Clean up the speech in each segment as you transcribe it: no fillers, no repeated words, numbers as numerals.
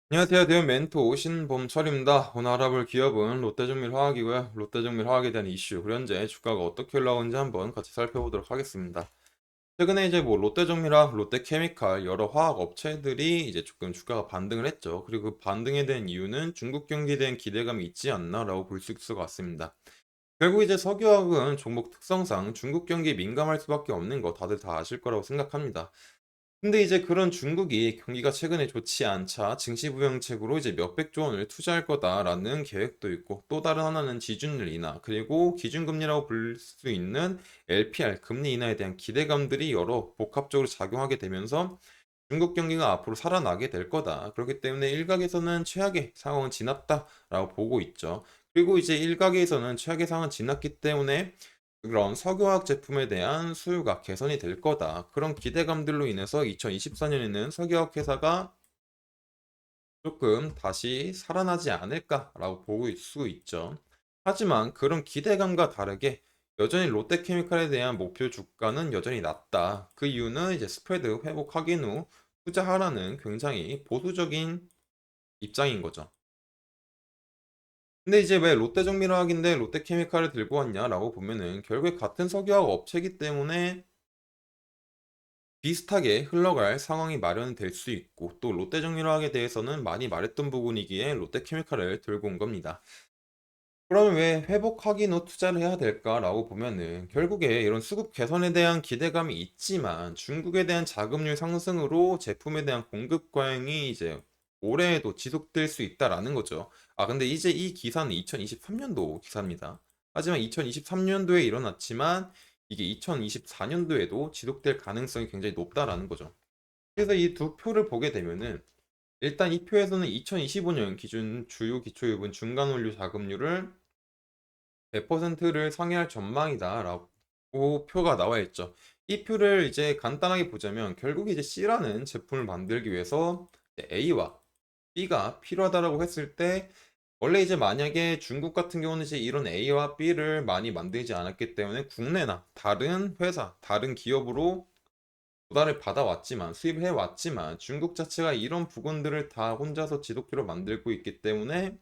안녕하세요. 대형 멘토 신봄철입니다. 오늘 알아볼 기업은 롯데정밀화학이고요. 롯데정밀화학에 대한 이슈, 그리고 현재 주가가 어떻게 올라오는지 한번 같이 살펴보도록 하겠습니다. 최근에 이제 뭐 롯데정밀화학, 롯데케미칼 여러 화학 업체들이 이제 조금 주가가 반등을 했죠. 그리고 그 반등에 대한 이유는 중국 경기에 대한 기대감이 있지 않나라고 볼 수 있을 것 같습니다. 결국 이제 석유화학은 종목 특성상 중국 경기에 민감할 수밖에 없는 거 다들 다 아실 거라고 생각합니다. 근데 이제 그런 중국이 경기가 최근에 좋지 않자 증시부양책으로 이제 몇백조 원을 투자할 거다라는 계획도 있고, 또 다른 하나는 지준율 인하, 그리고 기준금리라고 불릴 수 있는 LPR 금리 인하에 대한 기대감들이 여러 복합적으로 작용하게 되면서 중국 경기가 앞으로 살아나게 될 거다. 그렇기 때문에 일각에서는 최악의 상황은 지났다라고 보고 있죠. 그리고 이제 일각에서는 최악의 상황은 지났기 때문에 그런 석유화학 제품에 대한 수요가 개선이 될 거다. 그런 기대감들로 인해서 2024년에는 석유화학 회사가 조금 다시 살아나지 않을까라고 보고 있을 수 있죠. 하지만 그런 기대감과 다르게 여전히 롯데케미칼에 대한 목표 주가는 여전히 낮다. 그 이유는 이제 스프레드 회복하긴 후 투자하라는 굉장히 보수적인 입장인 거죠. 근데 이제 왜 롯데정밀화학인데 롯데케미칼을 들고 왔냐라고 보면은 결국에 같은 석유화학 업체이기 때문에 비슷하게 흘러갈 상황이 마련될 수 있고, 또 롯데정밀화학에 대해서는 많이 말했던 부분이기에 롯데케미칼을 들고 온 겁니다. 그러면 왜 회복하기 후 투자를 해야 될까라고 보면은 결국에 이런 수급 개선에 대한 기대감이 있지만 중국에 대한 자금률 상승으로 제품에 대한 공급 과잉이 이제 올해에도 지속될 수 있다라는 거죠. 근데 이제 이 기사는 2023년도 기사입니다. 하지만 2023년도에 일어났지만 이게 2024년도에도 지속될 가능성이 굉장히 높다라는 거죠. 그래서 이 두 표를 보게 되면은 일단 이 표에서는 2025년 기준 주요 기초유분 중간 원료 자금률을 100%를 상회할 전망이다라고 표가 나와 있죠. 이 표를 이제 간단하게 보자면 결국 이제 C라는 제품을 만들기 위해서 A와 B가 필요하다라고 했을 때, 원래 이제 만약에 중국 같은 경우는 이제 이런 A와 B를 많이 만들지 않았기 때문에 국내나 다른 회사, 다른 기업으로 조달을 받아왔지만, 수입해 왔지만 중국 자체가 이런 부분들을 다 혼자서 지속적으로 만들고 있기 때문에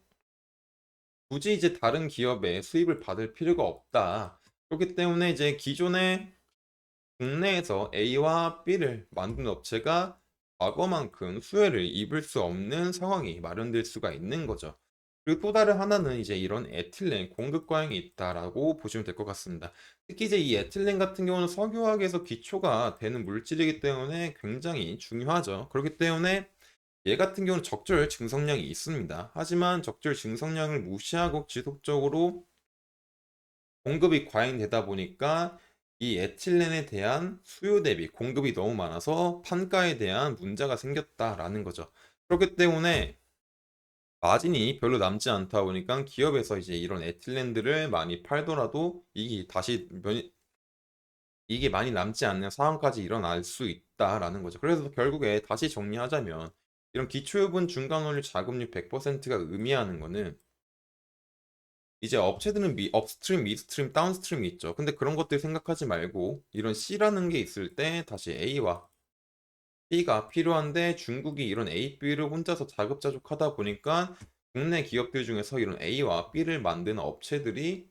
굳이 이제 다른 기업의 수입을 받을 필요가 없다. 그렇기 때문에 이제 기존에 국내에서 A와 B를 만든 업체가 과거만큼 수혜를 입을 수 없는 상황이 마련될 수가 있는 거죠. 그리고 또 다른 하나는 이제 이런 에틸렌 공급 과잉이 있다라고 보시면 될 것 같습니다. 특히 이제 이 에틸렌 같은 경우는 석유화학에서 기초가 되는 물질이기 때문에 굉장히 중요하죠. 그렇기 때문에 얘 같은 경우는 적절 증성량이 있습니다. 하지만 적절 증성량을 무시하고 지속적으로 공급이 과잉되다 보니까 이 에틸렌에 대한 수요 대비 공급이 너무 많아서 판가에 대한 문제가 생겼다라는 거죠. 그렇기 때문에 마진이 별로 남지 않다 보니까 기업에서 이제 이런 에틸렌들을 많이 팔더라도 이게 많이 남지 않는 상황까지 일어날 수 있다라는 거죠. 그래서 결국에 다시 정리하자면 이런 기초유분 중간원료 자금률 100%가 의미하는 거는 이제 업체들은 업스트림, 미드스트림, 다운스트림이 있죠. 근데 그런 것들 생각하지 말고 이런 C라는 게 있을 때 다시 A와 B가 필요한데 중국이 이런 A, B를 혼자서 자급자족하다 보니까 국내 기업들 중에서 이런 A와 B를 만드는 업체들이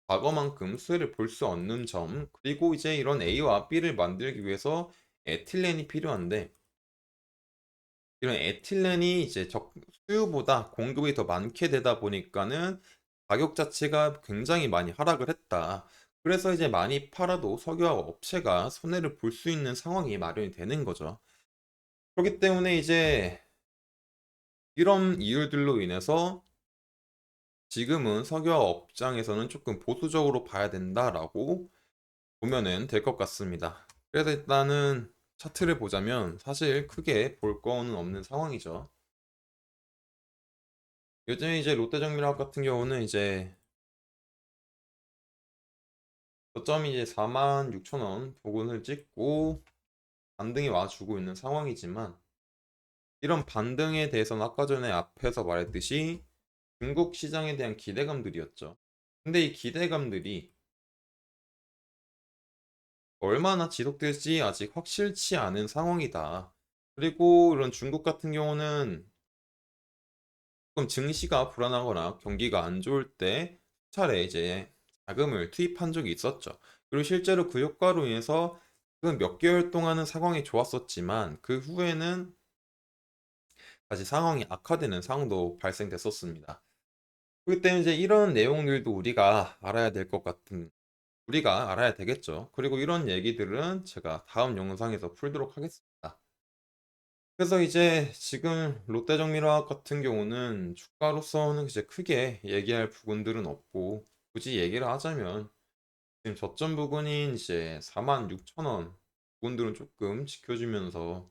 과거만큼 수혜를 볼 수 없는 점, 그리고 이제 이런 A와 B를 만들기 위해서 에틸렌이 필요한데 이런 에틸렌이 이제 수요보다 공급이 더 많게 되다 보니까는 가격 자체가 굉장히 많이 하락을 했다. 그래서 이제 많이 팔아도 석유화학 업체가 손해를 볼 수 있는 상황이 마련이 되는 거죠. 그렇기 때문에 이제 이런 이유들로 인해서 지금은 석유화학 업장에서는 조금 보수적으로 봐야 된다라고 보면은 될 것 같습니다. 그래서 일단은 차트를 보자면 사실 크게 볼 거는 없는 상황이죠. 요즘에 이제 롯데정밀화학 같은 경우는 이제 저점이 이제 46,000원 부근을 찍고 반등이 와주고 있는 상황이지만, 이런 반등에 대해서는 아까 전에 앞에서 말했듯이 중국 시장에 대한 기대감들이었죠. 근데 이 기대감들이 얼마나 지속될지 아직 확실치 않은 상황이다. 그리고 이런 중국 같은 경우는 조금 증시가 불안하거나 경기가 안 좋을 때 차례 이제 자금을 투입한 적이 있었죠. 그리고 실제로 그 효과로 인해서 그 몇 개월 동안은 상황이 좋았었지만 그 후에는 다시 상황이 악화되는 상황도 발생됐었습니다. 그렇기 때문에 이제 이런 내용들도 우리가 알아야 될 것 같은 우리가 알아야 되겠죠. 그리고 이런 얘기들은 제가 다음 영상에서 풀도록 하겠습니다. 그래서 이제 지금 롯데정밀화학 같은 경우는 주가로서는 이제 크게 얘기할 부분들은 없고 굳이 얘기를 하자면 지금 저점 부근인 이제 46,000원 부분들은 조금 지켜주면서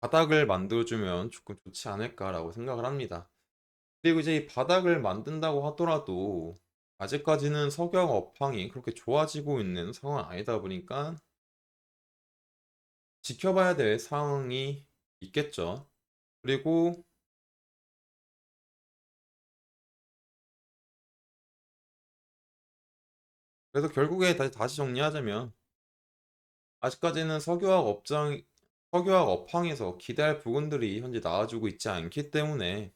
바닥을 만들어주면 조금 좋지 않을까라고 생각을 합니다. 그리고 이제 이 바닥을 만든다고 하더라도 아직까지는 석유화학 업황이 그렇게 좋아지고 있는 상황 아니다 보니까 지켜봐야 될 상황이 있겠죠. 그리고 그래서 결국에 다시 정리하자면 아직까지는 석유화학 업황에서 기대할 부분들이 현재 나와주고 있지 않기 때문에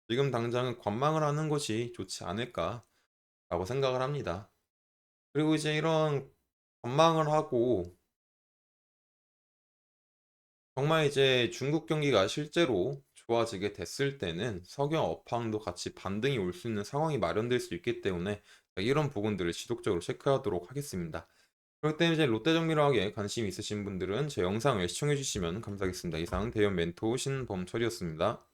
지금 당장은 관망을 하는 것이 좋지 않을까라고 생각을 합니다. 그리고 이제 이런 관망을 하고 정말 이제 중국 경기가 실제로 좋아지게 됐을 때는 석유 업황도 같이 반등이 올 수 있는 상황이 마련될 수 있기 때문에 이런 부분들을 지속적으로 체크하도록 하겠습니다. 그렇기 때문에 이제 롯데정밀화학에 관심 있으신 분들은 제 영상을 시청해 주시면 감사하겠습니다. 이상 대연 멘토 신범철이었습니다.